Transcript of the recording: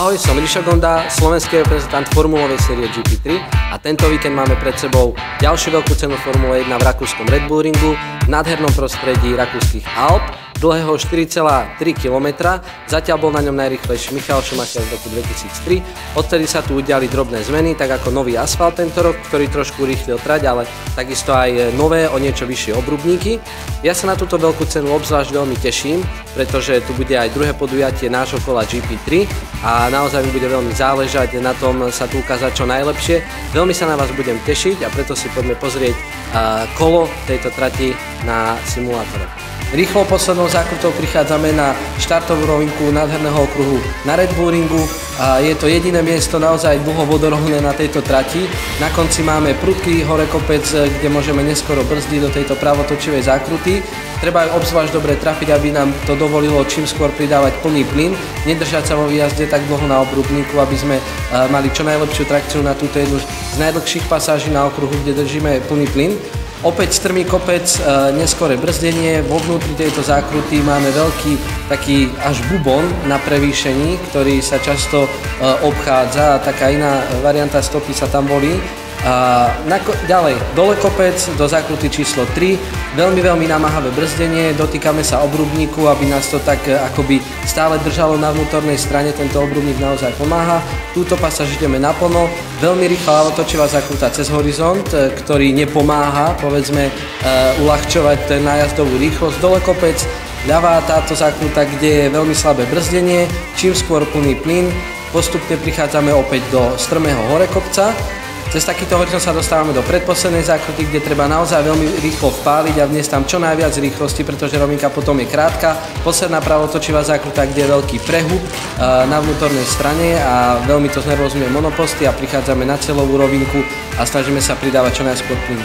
Ahoj, som Rišo Gonda, slovenský reprezentant formulovej série GP3 a tento víkend máme pred sebou ďalšiu veľkú cenu Formule 1 v rakúskom Red Bull ringu v nádhernom prostredí rakúskych Alp, dlhého 4,3 km. Zatiaľ bol na ňom najrýchlejší Michael Schumacher v roku 2003. Odtedy sa tu udiali drobné zmeny, tak ako nový asfalt tento rok, ktorý trošku rýchlil trať, ale takisto aj nové, o niečo vyššie obrubníky. Ja sa na túto veľkú cenu obzvlášť veľmi teším, pretože tu bude aj druhé podujatie nášho kola GP3 a naozaj mi bude veľmi záležať na tom sa tu ukázať čo najlepšie. Veľmi sa na vás budem tešiť a preto si poďme pozrieť kolo tejto trati na simulátore. Rýchlo poslednou zákrutou prichádzame na štartovú rovinku nádherného okruhu na Red Bull ringu. Je to jediné miesto naozaj dlho vodorovné na tejto trati. Na konci máme prudký horekopec, kde môžeme neskoro brzdiť do tejto pravotočivej zákruty. Treba ju obzvlášť dobre trafiť, aby nám to dovolilo čím skôr pridávať plný plyn, nedržať sa vo výjazde tak dlho na obrubníku, aby sme mali čo najlepšiu trakciu na túto jednu z najdlhších pasáží na okruhu, kde držíme plný plyn. Opäť strmý kopec, neskoré brzdenie, vo vnútri tejto zákruty máme veľký taký až bubon na prevýšení, ktorý sa často obchádza a taká iná varianta stopy sa tam volí. Ďalej, dole kopec do zákruty číslo 3, veľmi namáhavé brzdenie, dotýkame sa obrubníku, aby nás to tak akoby stále držalo na vnútornej strane, tento obrubník naozaj pomáha. Túto pasáž ideme naplno, veľmi rýchla ľavotočivá zákruta cez horizont, ktorý nepomáha, povedzme, uľahčovať ten nájazdovú rýchlosť, dole kopec, ľavá táto zákruta, kde je veľmi slabé brzdenie, čím skôr plný plyn, postupne prichádzame opäť do strmého horekopca. Cez takýto horizont sa dostávame do predposlednej zákruty, kde treba naozaj veľmi rýchlo vpáliť a vniesť tam čo najviac rýchlosti, pretože rovinka potom je krátka. Posledná pravotočivá zákruta, kde je veľký prehub na vnútornej strane a veľmi to znervozňuje monoposty a prichádzame na celovú rovinku a snažíme sa pridávať čo najskôr plyn.